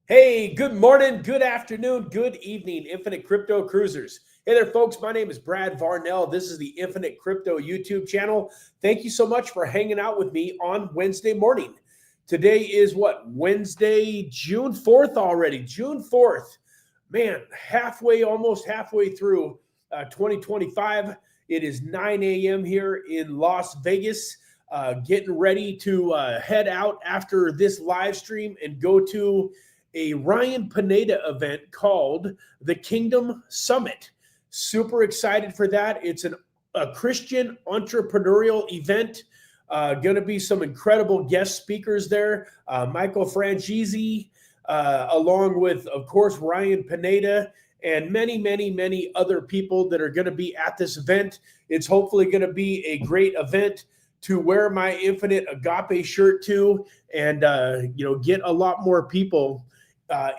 Hey, good morning, good afternoon, good evening, Infinite Crypto Cruisers. Hey there, folks. My name is Brad Varnell. This is the Infinite Crypto YouTube channel. Thank you so much for hanging out with me on Wednesday morning. Today is what? Wednesday, June 4th already. June 4th. Man, almost halfway through 2025. It is 9 a.m. here in Las Vegas. Getting ready to head out after this live stream and go to a Ryan Pineda event called the Kingdom Summit. Super excited for that. It's a Christian entrepreneurial event. Going to be some incredible guest speakers there. Michael Franchese, along with, of course, Ryan Pineda, and many other people that are going to be at this event. It's hopefully going to be a great event to wear my Infinite Agape shirt to, and get a lot more people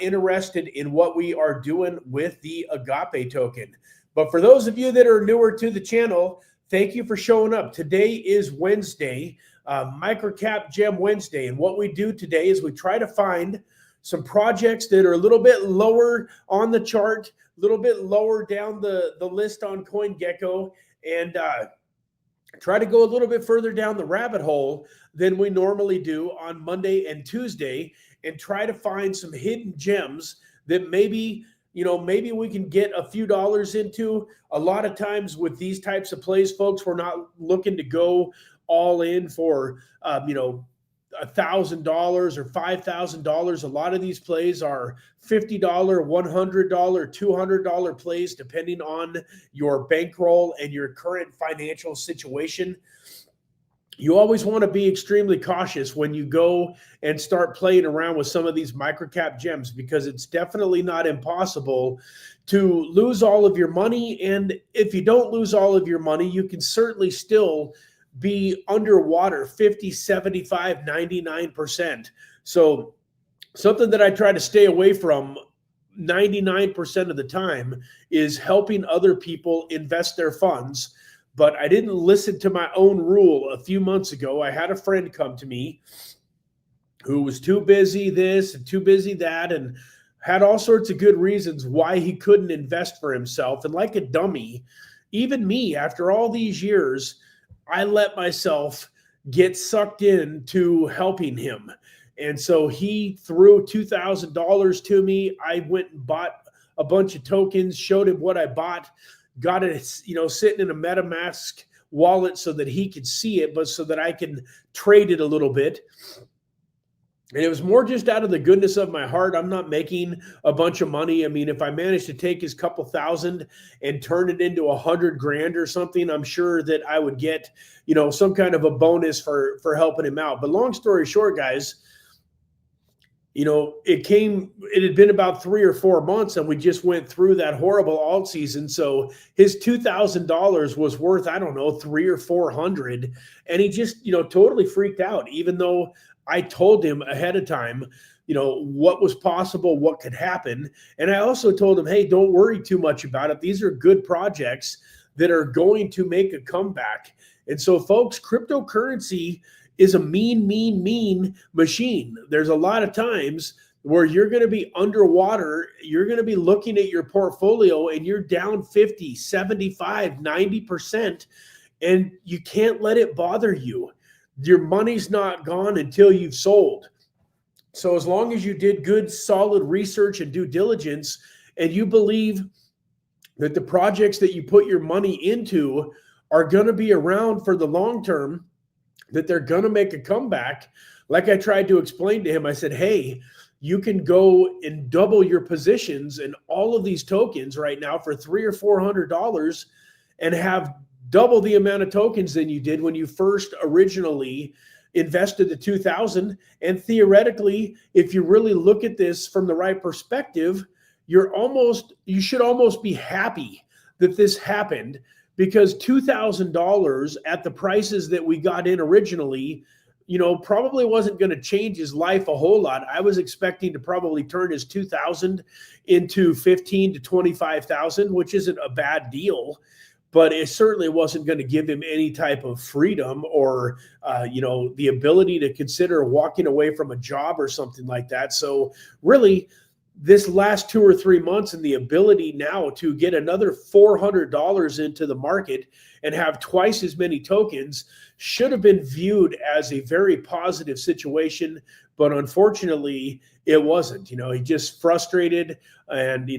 interested in what we are doing with the Agape token. But for those of you that are newer to the channel, thank you for showing up. Today is Wednesday, Microcap Gem Wednesday, and what we do today is we try to find some projects that are a little bit lower on the chart, a little bit lower down the list on CoinGecko, and try to go a little bit further down the rabbit hole than we normally do on Monday and Tuesday, and try to find some hidden gems that maybe we can get a few dollars into. A lot of times with these types of plays, folks, we're not looking to go all in for $1,000 or $5,000. A lot of these plays are $50, $100, $200 plays, depending on your bankroll and your current financial situation. You always want to be extremely cautious when you go and start playing around with some of these microcap gems, because it's definitely not impossible to lose all of your money. And if you don't lose all of your money, you can certainly still be underwater 50, 75, 99%. So something that I try to stay away from 99% of the time is helping other people invest their funds. But I didn't listen to my own rule. A few months ago, I had a friend come to me who was too busy this and too busy that, and had all sorts of good reasons why he couldn't invest for himself. And like a dummy, even me, after all these years, I let myself get sucked into helping him. And so he threw $2,000 to me. I went and bought a bunch of tokens, showed him what I bought, got it, sitting in a MetaMask wallet so that he could see it, but so that I can trade it a little bit. And it was more just out of the goodness of my heart. I'm not making a bunch of money. I mean, if I managed to take his couple thousand and turn it into $100 grand or something, I'm sure that I would get, some kind of a bonus for helping him out. But long story short, guys, it had been about 3 or 4 months, and we just went through that horrible alt season. So his $2,000 was worth, I don't know, 300 or 400. And he just, totally freaked out, even though I told him ahead of time, what was possible, what could happen. And I also told him, hey, don't worry too much about it. These are good projects that are going to make a comeback. And so, folks, cryptocurrency is a mean machine. There's a lot of times where you're going to be underwater. You're going to be looking at your portfolio and you're down 50, 75, 90%, and you can't let it bother you. Your money's not gone until you've sold. So as long as you did good, solid research and due diligence, and you believe that the projects that you put your money into are going to be around for the long term, that they're going to make a comeback. Like I tried to explain to him, I said, hey, you can go and double your positions in all of these tokens right now for $300 or $400 and have double the amount of tokens than you did when you first originally invested the 2,000. And theoretically, if you really look at this from the right perspective, you should almost be happy that this happened, because $2,000 at the prices that we got in originally, probably wasn't going to change his life a whole lot. I was expecting to probably turn his 2,000 into 15 to 25,000, which isn't a bad deal. but it certainly wasn't going to give him any type of freedom or, the ability to consider walking away from a job or something like that. So really, this last 2 or 3 months and the ability now to get another $400 into the market and have twice as many tokens should have been viewed as a very positive situation. But unfortunately, it wasn't. He just frustrated. And,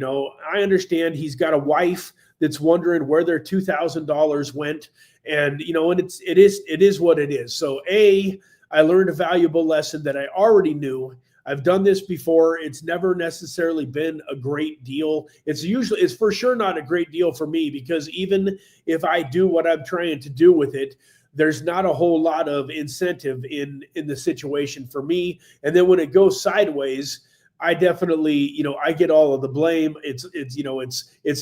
I understand he's got a wife that's wondering where their $2,000 went. And, and it is what it is. So I learned a valuable lesson that I already knew. I've done this before. It's never necessarily been a great deal. It's for sure not a great deal for me, because even if I do what I'm trying to do with it, there's not a whole lot of incentive in the situation for me. And then when it goes sideways, I definitely, I get all of the blame. It's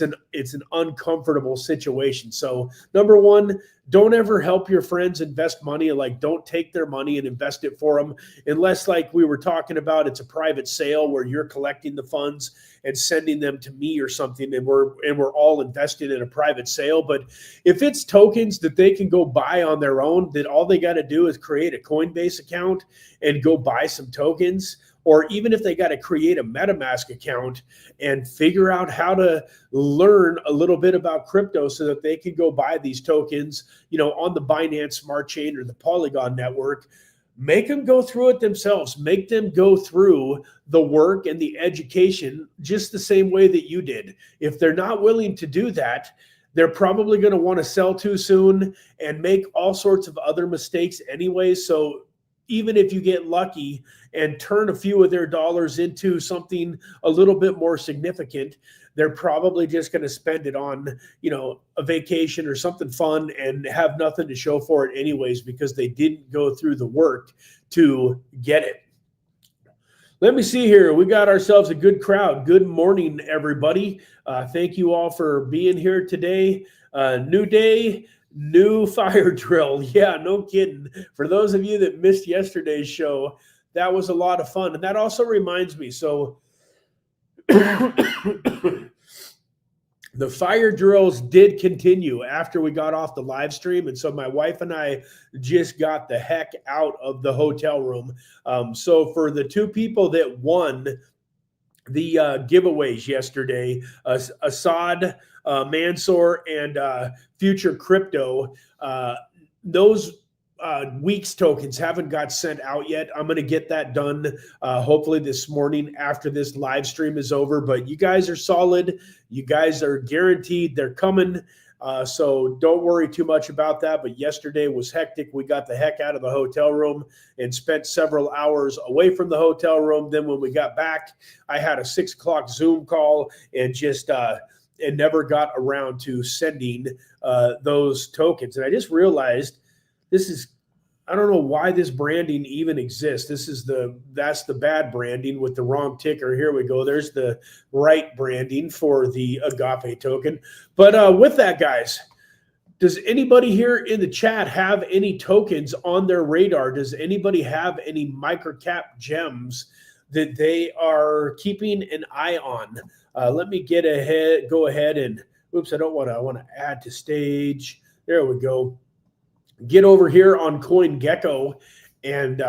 an uncomfortable situation. So number one, don't ever help your friends invest money. Like, don't take their money and invest it for them, unless, like we were talking about, it's a private sale where you're collecting the funds and sending them to me or something, and we're all invested in a private sale. But if it's tokens that they can go buy on their own, then all they got to do is create a Coinbase account and go buy some tokens. Or even if they got to create a MetaMask account and figure out how to learn a little bit about crypto so that they can go buy these tokens, on the Binance Smart Chain or the Polygon network, make them go through it themselves. Make them go through the work and the education just the same way that you did. If they're not willing to do that, they're probably going to want to sell too soon and make all sorts of other mistakes anyway. So even if you get lucky and turn a few of their dollars into something a little bit more significant, they're probably just going to spend it on, a vacation or something fun and have nothing to show for it anyways, because they didn't go through the work to get it. Let me see here. We got ourselves a good crowd. Good morning, everybody. Thank you all for being here today. New day, new fire drill. Yeah, no kidding. For those of you that missed yesterday's show, that was a lot of fun. And that also reminds me, so the fire drills did continue after we got off the live stream. And so my wife and I just got the heck out of the hotel room. So for the two people that won the giveaways yesterday, Assad, Mansour, and Future Crypto, those WEEX tokens haven't got sent out yet. I'm going to get that done hopefully this morning after this live stream is over. But you guys are solid. You guys are guaranteed they're coming. So don't worry too much about that. But yesterday was hectic. We got the heck out of the hotel room and spent several hours away from the hotel room. Then when we got back, I had a 6 o'clock Zoom call and just and never got around to sending those tokens. And I just realized I don't know why this branding even exists. That's the bad branding with the wrong ticker. Here we go. There's the right branding for the AGAPE token. But with that, guys, does anybody here in the chat have any tokens on their radar? Does anybody have any Microcap gems that they are keeping an eye on? Let me go ahead and, oops, I want to add to stage. There we go. Get over here on CoinGecko and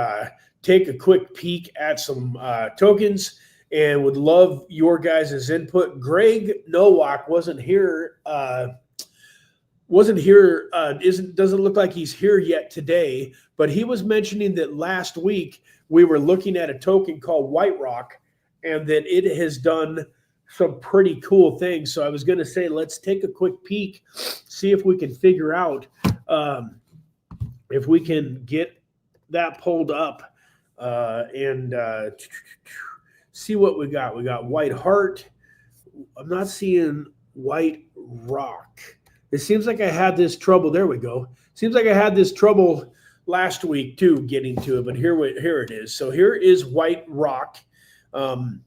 take a quick peek at some tokens, and would love your guys' input. Greg Nowak wasn't here. Doesn't look like he's here yet today, but he was mentioning that last week we were looking at a token called White Rock, and that it has done some pretty cool things. So I was going to say, let's take a quick peek, see if we can figure out if we can get that pulled up and see what we got. We got White Heart. I'm not seeing White Rock. It seems like I had this trouble. There we go. Seems like I had this trouble last week too getting to it, but here it is. So here is White Rock. And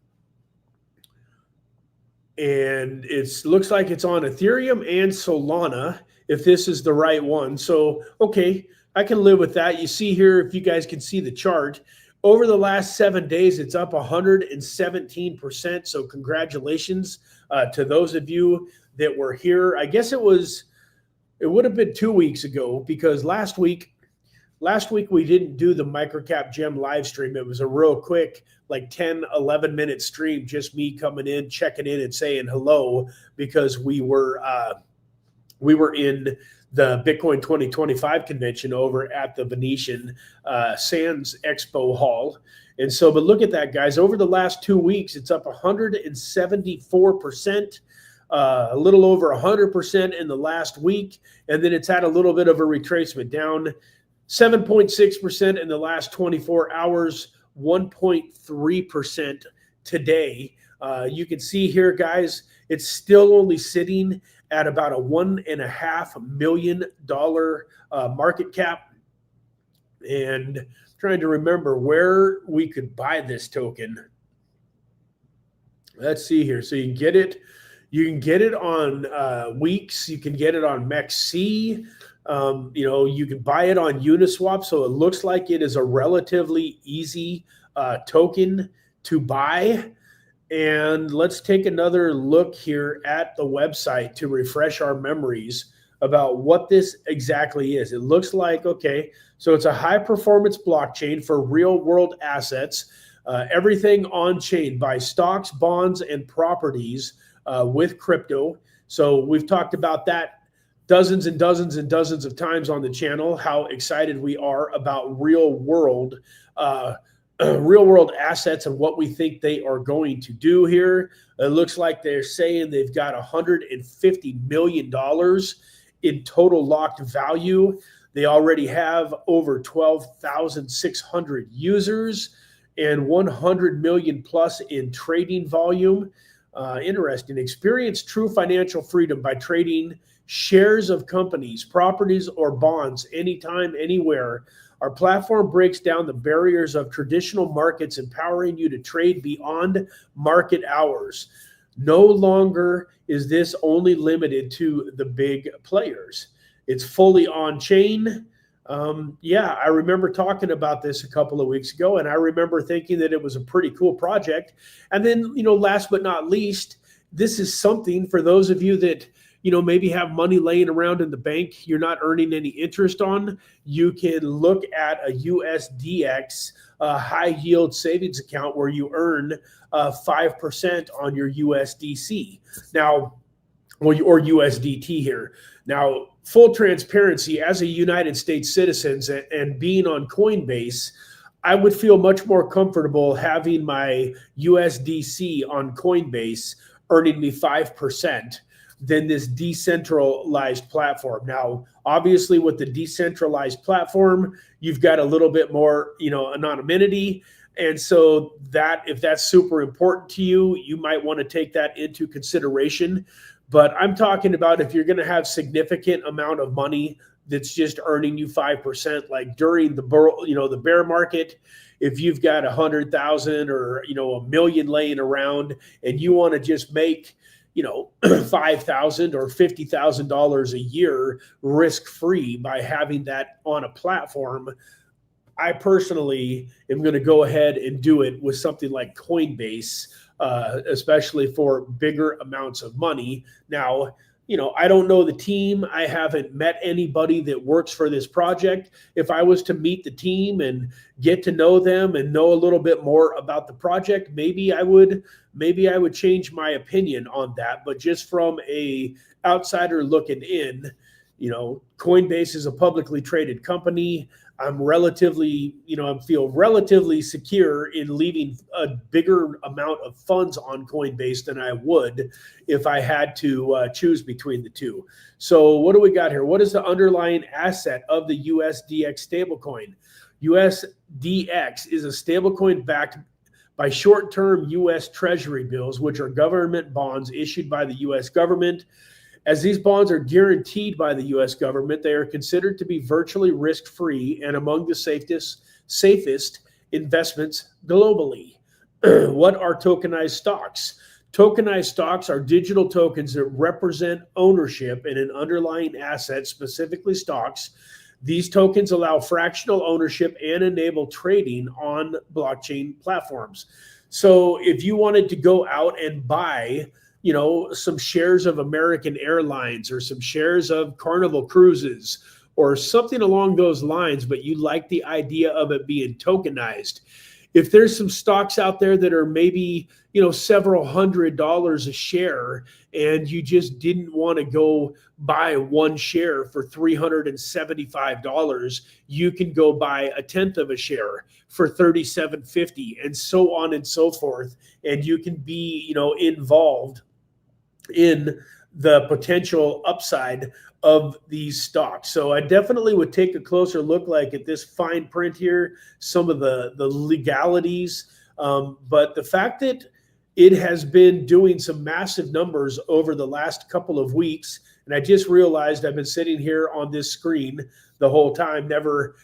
it looks like it's on Ethereum and Solana, if this is the right one. So, okay, I can live with that. You see here, if you guys can see the chart, over the last 7 days, it's up 117%. So congratulations to those of you that were here. I guess it was it would have been 2 weeks ago, because last week we didn't do the Microcap Gem live stream. It was a real quick, like 10, 11-minute stream, just me coming in, checking in and saying hello, because we were in the Bitcoin 2025 convention over at the Venetian Sands Expo Hall. And so, but look at that, guys. Over the last 2 weeks, it's up 174%, a little over 100% in the last week. And then it's had a little bit of a retracement, down 7.6% in the last 24 hours, 1.3% today. You can see here, guys, it's still only sitting at about a $1.5 million market cap. And trying to remember where we could buy this token. Let's see here. So you can get it. You can get it on WEEX. You can get it on MEXC. You can buy it on Uniswap. So it looks like it is a relatively easy token to buy. And let's take another look here at the website to refresh our memories about what this exactly is. It looks like, okay, so it's a high performance blockchain for real world assets, everything on chain, buy stocks, bonds, and properties with crypto. So we've talked about that dozens and dozens and dozens of times on the channel, how excited we are about real world assets and what we think they are going to do here. It looks like they're saying they've got $150 million in total locked value. They already have over 12,600 users and 100 million plus in trading volume. Interesting. Experience true financial freedom by trading shares of companies, properties, or bonds anytime, anywhere. Our platform breaks down the barriers of traditional markets, empowering you to trade beyond market hours. No longer is this only limited to the big players. It's fully on chain. I remember talking about this a couple of weeks ago, and I remember thinking that it was a pretty cool project. And then, last but not least, this is something for those of you that maybe have money laying around in the bank you're not earning any interest on. You can look at a USDX high yield savings account where you earn 5% on your USDC now, or USDT here. Now, full transparency, as a United States citizen and being on Coinbase, I would feel much more comfortable having my USDC on Coinbase earning me 5% than this decentralized platform. Now, obviously with the decentralized platform, you've got a little bit more, anonymity. And so that, if that's super important to you, you might want to take that into consideration. But I'm talking about if you're going to have significant amount of money that's just earning you 5%, like during the bear market, if you've got 100,000 or, $1 million laying around and you want to just make, $5,000 or $50,000 a year risk-free by having that on a platform, I personally am going to go ahead and do it with something like Coinbase, especially for bigger amounts of money. Now, I don't know the team. I haven't met anybody that works for this project. If I was to meet the team and get to know them and know a little bit more about the project, maybe I would change my opinion on that. But just from a outsider looking in, Coinbase is a publicly traded company. I'm I feel relatively secure in leaving a bigger amount of funds on Coinbase than I would if I had to choose between the two. So what do we got here? What is the underlying asset of the USDX stablecoin? USDX is a stablecoin backed by short-term U.S. Treasury bills, which are government bonds issued by the U.S. government. As these bonds are guaranteed by the U.S. government, they are considered to be virtually risk-free and among the safest investments globally. What are tokenized stocks? Tokenized stocks are digital tokens that represent ownership in an underlying asset, specifically stocks. These tokens allow fractional ownership and enable trading on blockchain platforms. So if you wanted to go out and buy some shares of American Airlines or some shares of Carnival Cruises or something along those lines, but you like the idea of it being tokenized. If there's some stocks out there that are maybe, several $100s a share, and you just didn't want to go buy one share for $375, you can go buy a tenth of a share for $37.50, and so on and so forth. And you can be, involved in the potential upside of these stocks. So I definitely would take a closer look at this fine print here, some of the legalities. But the fact that it has been doing some massive numbers over the last couple of weeks, and I just realized I've been sitting here on this screen the whole time, never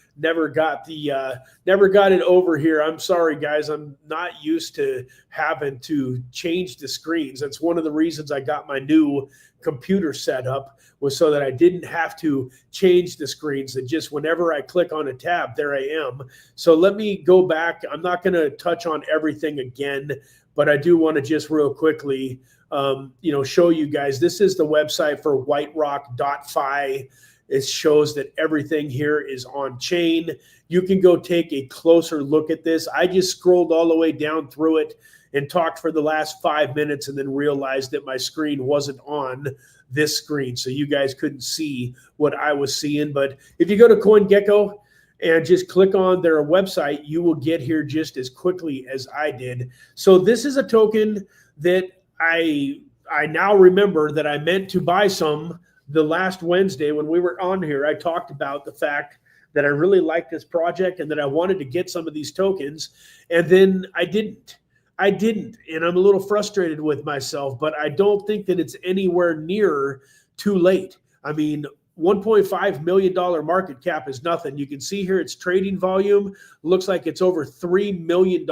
got it over here. I'm sorry, guys. I'm not used to having to change the screens. That's one of the reasons I got my new computer set up, was so that I didn't have to change the screens, and just whenever I click on a tab, there I am. So let me go back. I'm not going to touch on everything again, but I do want to just real quickly, show you guys. This is the website for whiterock.fi. It shows that everything here is on chain. You can go take a closer look at this. I just scrolled all the way down through it and talked for the last 5 minutes, and then realized that my screen wasn't on this screen, so you guys couldn't see what I was seeing. But if you go to CoinGecko and just click on their website, you will get here just as quickly as I did. So this is a token that I now remember that I meant to buy some the last Wednesday when we were on here. I talked about the fact that I really liked this project and that I wanted to get some of these tokens, and then I didn't, and I'm a little frustrated with myself, but I don't think that it's anywhere near too late. I mean, $1.5 million market cap is nothing. You can see here its trading volume looks like it's over $3 million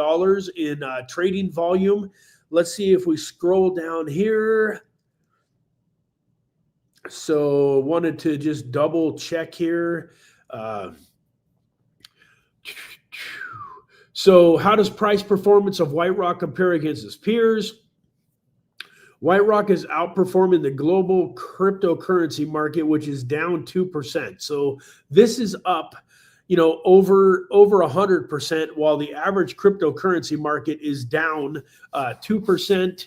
in trading volume. Let's see if we scroll down here. So wanted to just double check here. So how does price performance of White Rock compare against its peers? White Rock is outperforming the global cryptocurrency market, which is down 2%. So this is up, over 100%, while the average cryptocurrency market is down 2%,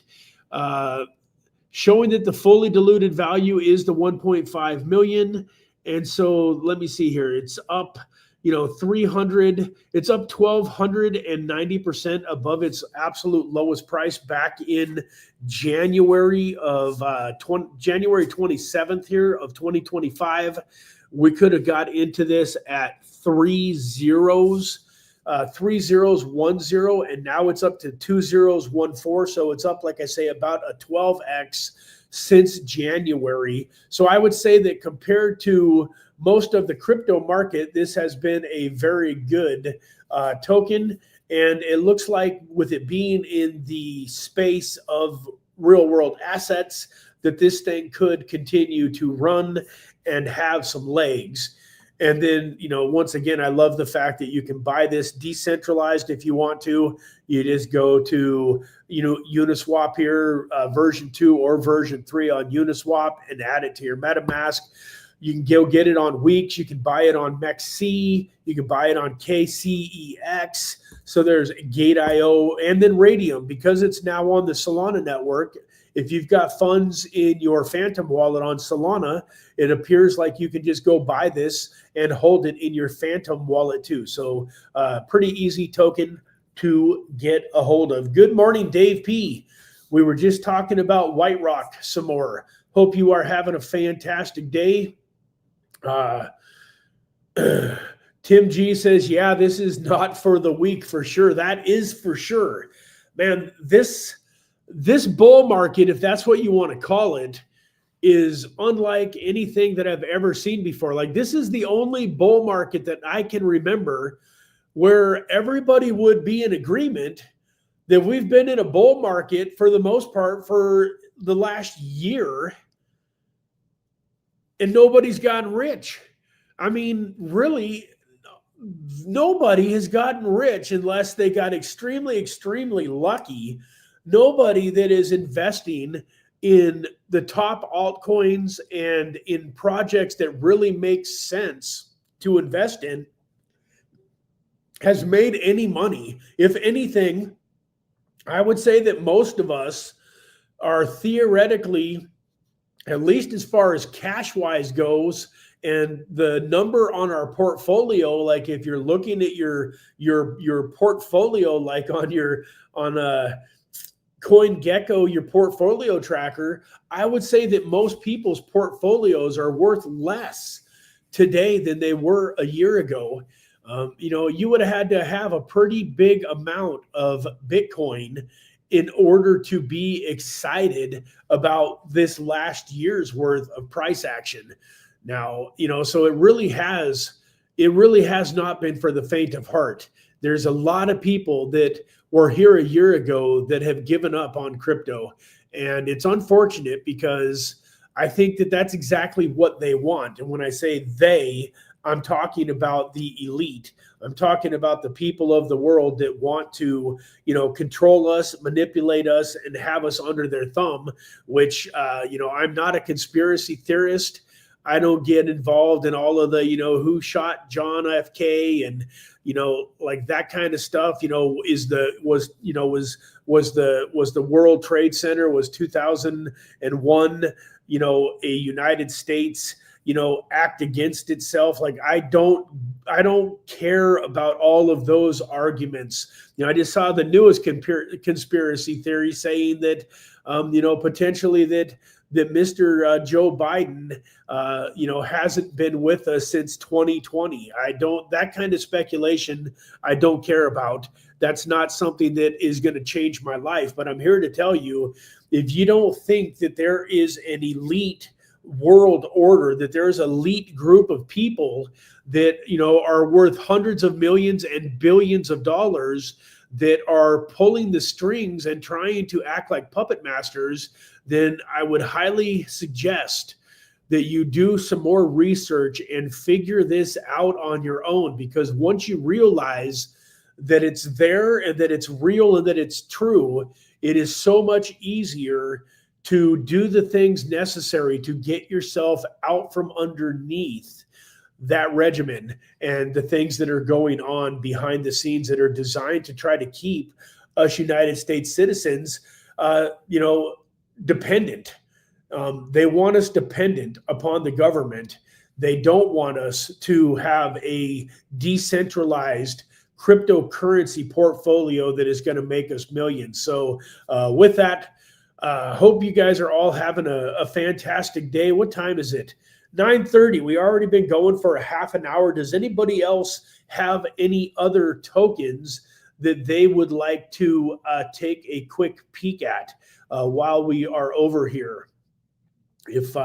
showing that the fully diluted value is the 1.5 million. And so let me see here. It's up, 300, it's up 1,290% above its absolute lowest price back in January of January 27th here of 2025. We could have got into this at 3 zeros, 10, and now it's up to 2014. So it's up, like I say, about a 12x since January. So I would say that compared to most of the crypto market, this has been a very good token. And it looks like, with it being in the space of real world assets, that this thing could continue to run and have some legs. And then, once again, I love the fact that you can buy this decentralized if you want to. You just go to, Uniswap here, version 2 or version 3 on Uniswap, and add it to your MetaMask. You can go get it on WEEX. You can buy it on MEXC. You can buy it on KCEX. So there's Gate.io, and then Radium, because it's now on the Solana network. If you've got funds in your Phantom wallet on Solana, it appears like you can just go buy this and hold it in your Phantom wallet too. So pretty easy token to get a hold of. Good morning, Dave P. We were just talking about White Rock some more. Hope you are having a fantastic day. Tim G says, yeah, this is not for the week for sure. That is for sure. Man, this bull market, if that's what you want to call it, is unlike anything that I've ever seen before. Like, this is the only bull market that I can remember where everybody would be in agreement that we've been in a bull market for the most part for the last year, and nobody's gotten rich. I mean, really, nobody has gotten rich unless they got extremely, extremely lucky. Nobody that is investing in the top altcoins and in projects that really make sense to invest in has made any money. If anything, I would say that most of us are theoretically, at least as far as cash wise goes, and the number on our portfolio, like if you're looking at your portfolio, like on a CoinGecko, your portfolio tracker, I would say that most people's portfolios are worth less today than they were a year ago. You would have had to have a pretty big amount of Bitcoin in order to be excited about this last year's worth of price action. Now, so it really has not been for the faint of heart. There's a lot of people that were here a year ago that have given up on crypto. And it's unfortunate because I think that that's exactly what they want. And when I say they, I'm talking about the elite. I'm talking about the people of the world that want to, control us, manipulate us, and have us under their thumb, which, I'm not a conspiracy theorist. I don't get involved in all of the, who shot John FK and, like that kind of stuff, was the World Trade Center, was 2001, a United States, act against itself. Like I don't care about all of those arguments. I just saw the newest conspiracy theory saying that, potentially that Mr. Joe Biden, hasn't been with us since 2020. That kind of speculation, I don't care about. That's not something that is going to change my life. But I'm here to tell you, if you don't think that there is an elite world order, that there's an elite group of people that, are worth hundreds of millions and billions of dollars that are pulling the strings and trying to act like puppet masters, then I would highly suggest that you do some more research and figure this out on your own. Because once you realize that it's there and that it's real and that it's true, it is so much easier to do the things necessary to get yourself out from underneath that regimen and the things that are going on behind the scenes that are designed to try to keep us United States citizens, dependent. They want us dependent upon the government. They don't want us to have a decentralized cryptocurrency portfolio that is going to make us millions. So with that, hope you guys are all having a fantastic day. What time is it? 9:30. We already been going for a half an hour. Does anybody else have any other tokens that they would like to take a quick peek at while we are over here? If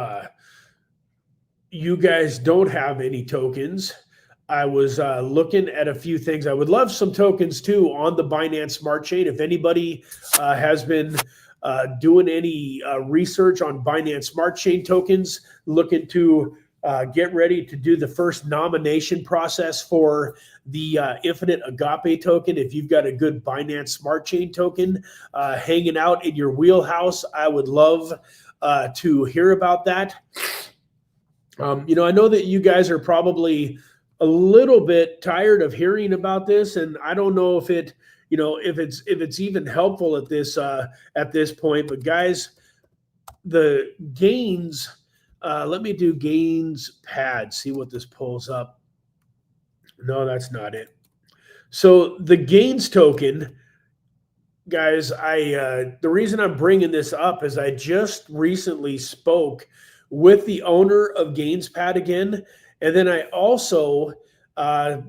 you guys don't have any tokens, I was looking at a few things. I would love some tokens too on the Binance Smart Chain. If anybody has been doing any research on Binance Smart Chain tokens, looking to get ready to do the first nomination process for the Infinite Agape token. If you've got a good Binance Smart Chain token hanging out in your wheelhouse, I would love to hear about that. I know that you guys are probably a little bit tired of hearing about this, and I don't know if it's even helpful at this point. But guys, the gains. Let me do gains pad. See what this pulls up. No, that's not it. So the gains token, guys. The reason I'm bringing this up is I just recently spoke with the owner of GainsPad again, and then I also have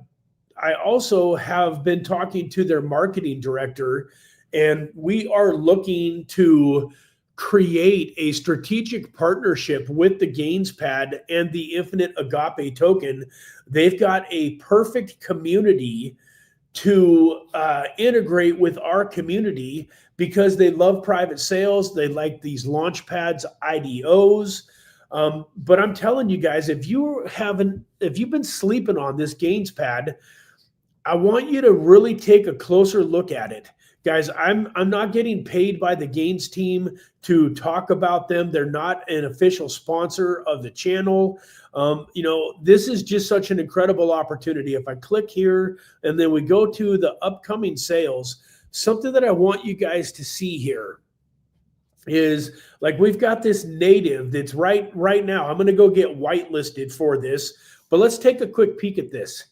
been talking to their marketing director, and we are looking to create a strategic partnership with the GainsPad and the Infinite Agape token. They've got a perfect community to integrate with our community because they love private sales. They like these launch pads, IDOs. But I'm telling you guys, if you've been sleeping on this GainsPad, I want you to really take a closer look at it. Guys, I'm not getting paid by the Gains team to talk about them. They're not an official sponsor of the channel. This is just such an incredible opportunity. If I click here and then we go to the upcoming sales, something that I want you guys to see here is like we've got this native that's right now. I'm going to go get whitelisted for this, but let's take a quick peek at this.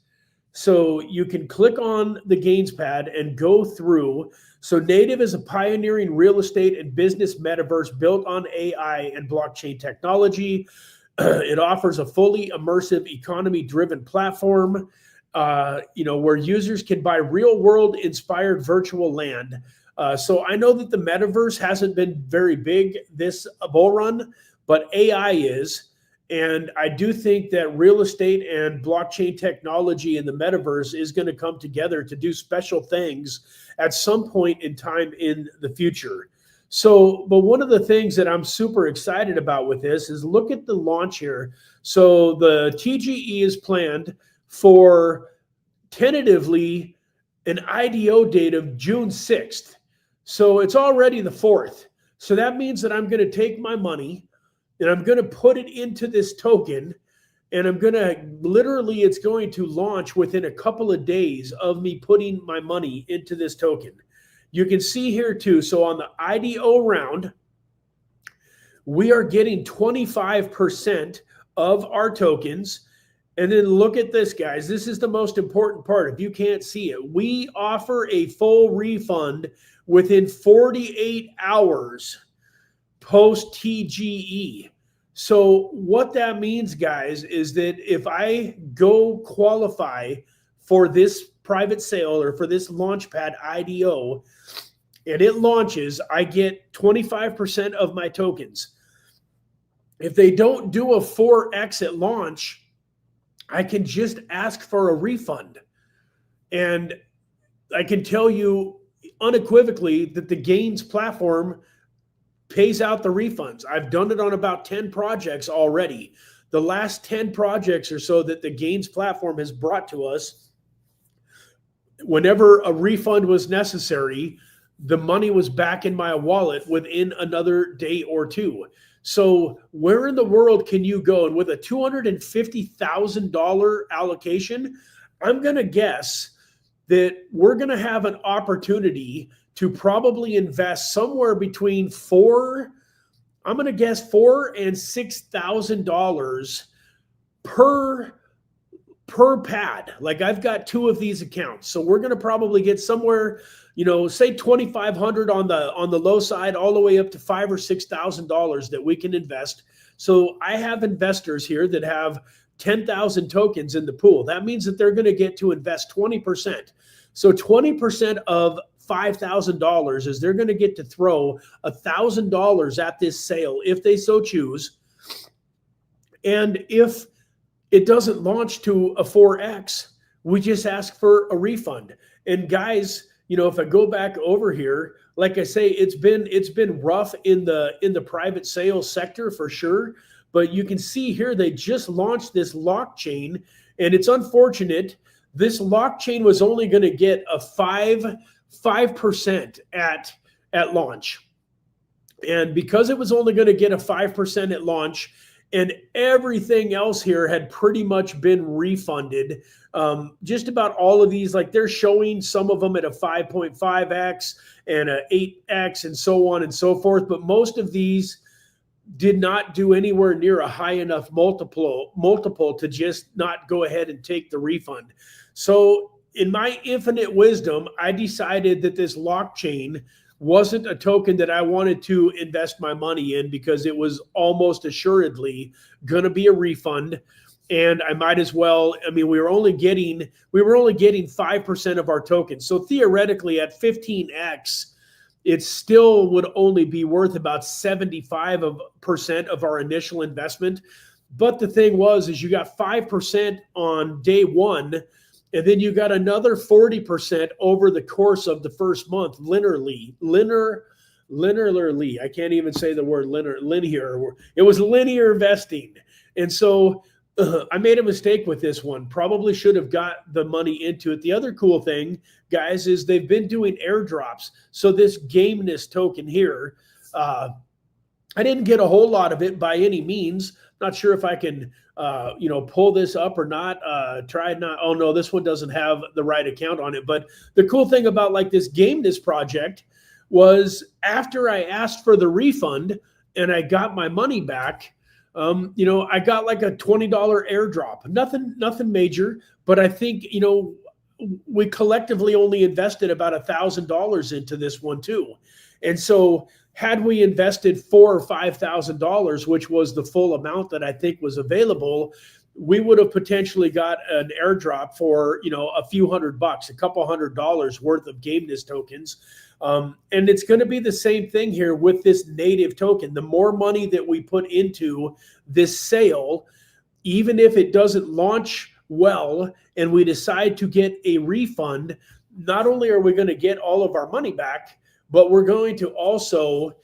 So you can click on the Gains pad and go through. So Native is a pioneering real estate and business metaverse built on AI and blockchain technology. It offers a fully immersive economy-driven platform, where users can buy real-world inspired virtual land. So I know that the metaverse hasn't been very big this bull run, but AI is. And I do think that real estate and blockchain technology in the metaverse is going to come together to do special things at some point in time in the future. So, but one of the things that I'm super excited about with this is look at the launch here. So the TGE is planned for tentatively an IDO date of June 6th. So it's already the 4th. So that means that I'm going to take my money and I'm going to put it into this token, and I'm going to literally, it's going to launch within a couple of days of me putting my money into this token. You can see here too. So on the IDO round, we are getting 25% of our tokens. And then look at this, guys. This is the most important part. If you can't see it, we offer a full refund within 48 hours post TGE. So what that means, guys, is that if I go qualify for this private sale or for this Launchpad IDO and it launches, I get 25% of my tokens. If they don't do a 4X at launch, I can just ask for a refund. And I can tell you unequivocally that the Gains platform pays out the refunds. I've done it on about 10 projects already. The last 10 projects or so that the Gains platform has brought to us, whenever a refund was necessary, the money was back in my wallet within another day or two. So where in the world can you go? And with a $250,000 allocation, I'm going to guess that we're going to have an opportunity to probably invest somewhere between $4,000 and $6,000 per pad. Like I've got 2 of these accounts. So we're going to probably get somewhere, say $2,500 on the low side, all the way up to $5,000 or $6,000 that we can invest. So I have investors here that have 10,000 tokens in the pool. That means that they're going to get to invest 20%. So 20% of $5,000 is they're going to get to throw $1,000 at this sale if they so choose. And if it doesn't launch to a 4X, we just ask for a refund. And guys, if I go back over here, like I say, it's been rough in the private sales sector for sure. But you can see here they just launched this blockchain, and it's unfortunate. This blockchain was only going to get a 5% at launch. And because it was only going to get a 5% at launch, and everything else here had pretty much been refunded, just about all of these, like they're showing some of them at a 5.5x and a 8x and so on and so forth. But most of these did not do anywhere near a high enough multiple to just not go ahead and take the refund. So in my infinite wisdom, I decided that this blockchain wasn't a token that I wanted to invest my money in because it was almost assuredly going to be a refund. And I might as well, we were only getting 5% of our tokens. So theoretically at 15x, it still would only be worth about 75% of our initial investment. But the thing is you got 5% on day one, and then you got another 40% over the course of the first month, linearly. I can't even say the word linear. It was linear vesting. And so I made a mistake with this one. Probably should have got the money into it. The other cool thing, guys, is they've been doing airdrops. So this GEMS token here, I didn't get a whole lot of it by any means. Not sure if I can, pull this up or not. Tried not. Oh no, this one doesn't have the right account on it. But the cool thing about like this GEMS project was after I asked for the refund and I got my money back. I got like a $20 airdrop, nothing major, but I think, we collectively only invested about $1,000 into this one too. And so had we invested $4,000 or $5,000, which was the full amount that I think was available, we would have potentially got an airdrop for, a few $100, a couple $100 worth of GEMS tokens. And it's going to be the same thing here with this native token. The more money that we put into this sale, even if it doesn't launch well and we decide to get a refund, not only are we going to get all of our money back, but we're going to also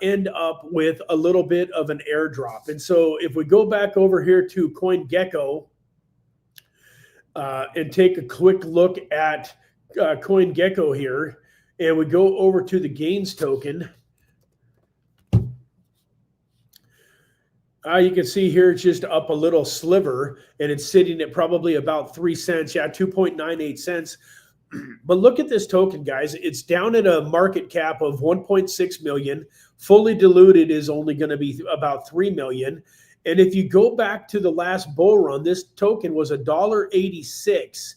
end up with a little bit of an airdrop. And so if we go back over here to CoinGecko and take a quick look at CoinGecko here, and we go over to the GEMS token, you can see here it's just up a little sliver, and it's sitting at probably about 3 cents. Yeah, 2.98 cents. But look at this token, guys. It's down at a market cap of 1.6 million. Fully diluted is only going to be about 3 million. And if you go back to the last bull run, this token was $1.86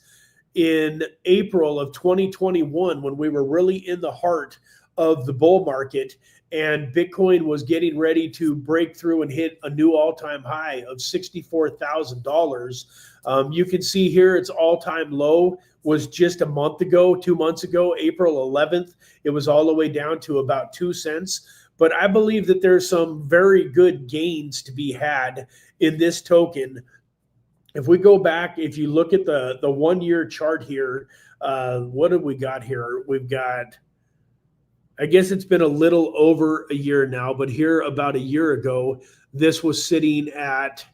in April of 2021, when we were really in the heart of the bull market and Bitcoin was getting ready to break through and hit a new all-time high of $64,000. You can see here its all-time low was just a month ago, 2 months ago, April 11th. It was all the way down to about 2 cents. But I believe that there's some very good gains to be had in this token. If we go back, if you look at the 1 year chart here, what have we got here? We've got, I guess it's been a little over a year now, but here about a year ago, this was sitting at,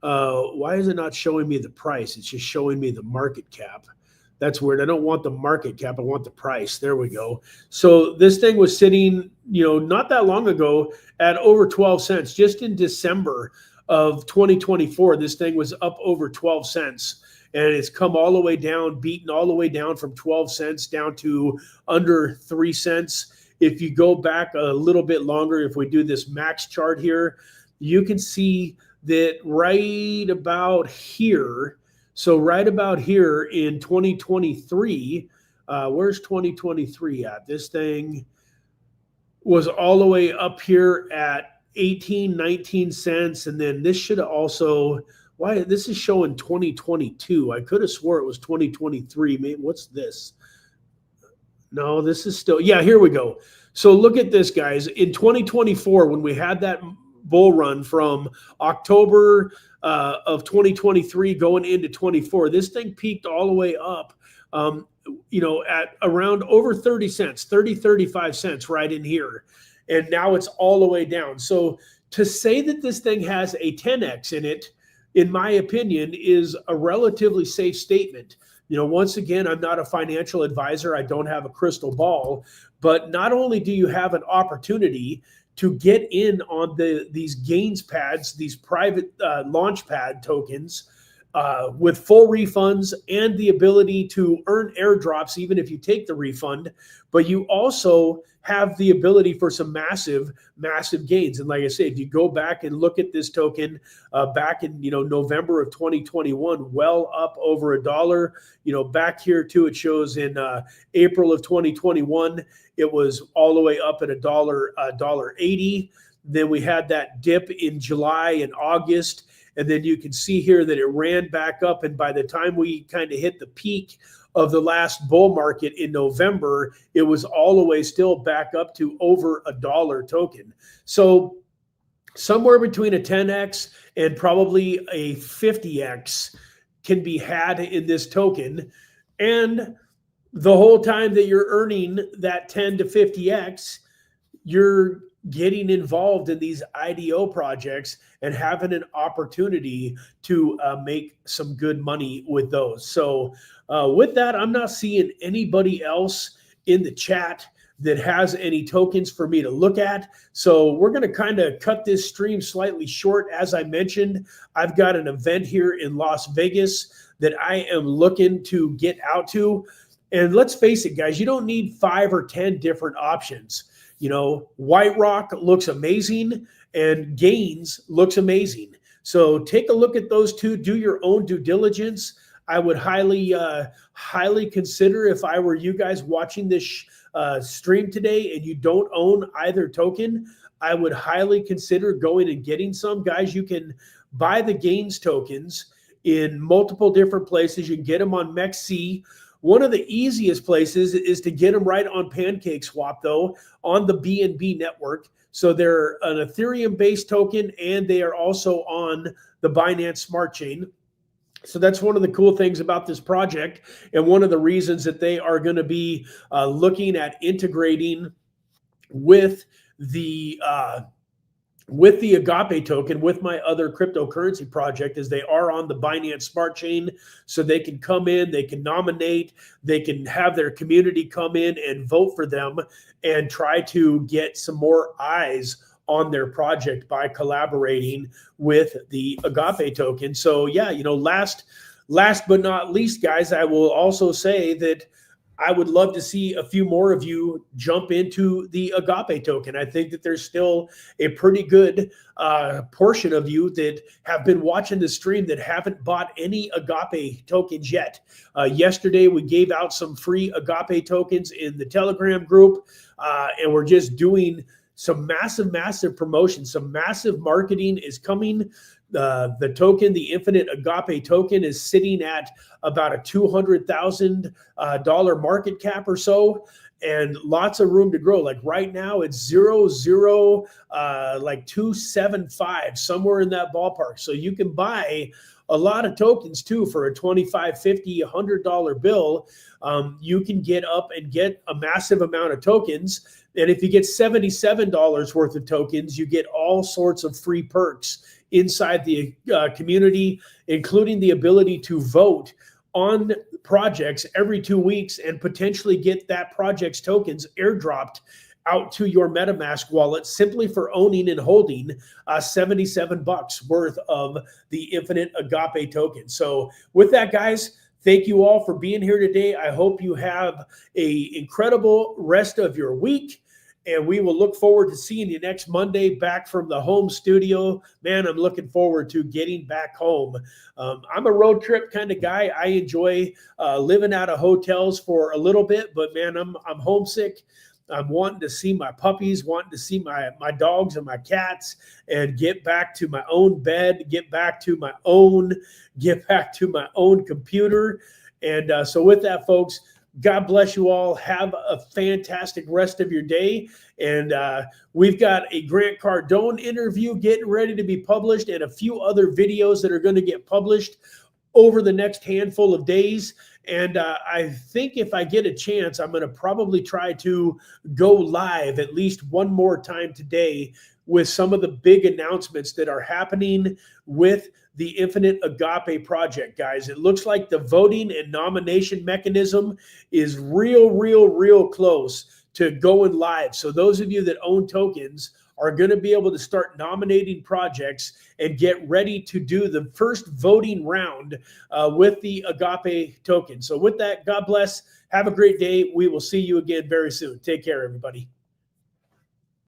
why is it not showing me the price? It's just showing me the market cap. That's weird. I don't want the market cap. I want the price. There we go. So this thing was sitting, not that long ago at over 12 cents, just in December of 2024, this thing was up over 12 cents, and it's come all the way down, beaten all the way down from 12 cents down to under 3 cents. If you go back a little bit longer, if we do this max chart here, you can see that right about here, so right about here in 2023, where's 2023 at? This thing was all the way up here at 18, 19 cents. And then this should have also, why this is showing 2022. I could have swore it was 2023. Maybe, what's this? No, this is still, yeah, here we go. So look at this, guys. In 2024, when we had that bull run from October of 2023 going into 24, this thing peaked all the way up, at around over 30 cents, 35 cents right in here. And now it's all the way down. So to say that this thing has a 10x in it, in my opinion, is a relatively safe statement. Once again, I'm not a financial advisor. I don't have a crystal ball. But not only do you have an opportunity to get in on these gains pads, these private launch pad tokens, with full refunds and the ability to earn airdrops even if you take the refund, but you also have the ability for some massive gains. And like I said, if you go back and look at this token back in November of 2021, well up over $1. Back here too, it shows in April of 2021, it was all the way up at $1.80. Then we had that dip in July and August. And then you can see here that it ran back up. And by the time we kind of hit the peak of the last bull market in November, it was all the way still back up to over $1 token. So somewhere between a 10x and probably a 50x can be had in this token. And the whole time that you're earning that 10 to 50x, you're getting involved in these IDO projects and having an opportunity to make some good money with those. So with that, I'm not seeing anybody else in the chat that has any tokens for me to look at. So we're going to kind of cut this stream slightly short. As I mentioned, I've got an event here in Las Vegas that I am looking to get out to. And let's face it, guys, you don't need 5 or 10 different options. You know, White Rock looks amazing and Gains looks amazing. So take a look at those two, do your own due diligence. I would highly consider, if I were you guys watching this stream today and you don't own either token, I would highly consider going and getting some. Guys, you can buy the Gains tokens in multiple different places. You can get them on MEXC. One of the easiest places is to get them right on PancakeSwap, though, on the BNB network. So they're an Ethereum-based token, and they are also on the Binance Smart Chain. So that's one of the cool things about this project, and one of the reasons that they are going to be looking at integrating with the AGAPE token, with my other cryptocurrency project, is they are on the Binance Smart Chain. So they can come in, they can nominate, they can have their community come in and vote for them and try to get some more eyes on their project by collaborating with the AGAPE token. So yeah, you know, last but not least, guys, I will also say that I would love to see a few more of you jump into the AGAPE token. I think that there's still a pretty good portion of you that have been watching the stream that haven't bought any AGAPE tokens yet. Yesterday, we gave out some free AGAPE tokens in the Telegram group, and we're just doing some massive promotion. Some massive marketing is coming. The token, the Infinite AGAPE token, is sitting at about a $200,000 market cap or so, and lots of room to grow. Like right now, it's like 275, somewhere in that ballpark. So you can buy a lot of tokens too for a $25, $50, $100 bill. You can get up and get a massive amount of tokens. And if you get $77 worth of tokens, you get all sorts of free perks inside the community, including the ability to vote on projects every 2 weeks and potentially get that project's tokens airdropped out to your MetaMask wallet simply for owning and holding $77 worth of the Infinite AGAPE token. So with that, guys, thank you all for being here today. I hope you have an incredible rest of your week. And we will look forward to seeing you next Monday back from the home studio. Man, I'm looking forward to getting back home. I'm a road trip kind of guy. I enjoy living out of hotels for a little bit, but man, I'm homesick. I'm wanting to see my puppies, wanting to see my dogs and my cats, and get back to my own bed, get back to my own computer. And so with that, folks, God bless you all. Have a fantastic rest of your day. And we've got a Grant Cardone interview getting ready to be published, and a few other videos that are going to get published over the next handful of days. And I think if I get a chance, I'm going to probably try to go live at least one more time today with some of the big announcements that are happening with the Infinite AGAPE project, guys. It looks like the voting and nomination mechanism is real close to going live. So those of you that own tokens are going to be able to start nominating projects and get ready to do the first voting round with the AGAPE token. So with that, God bless. Have a great day. We will see you again very soon. Take care, everybody.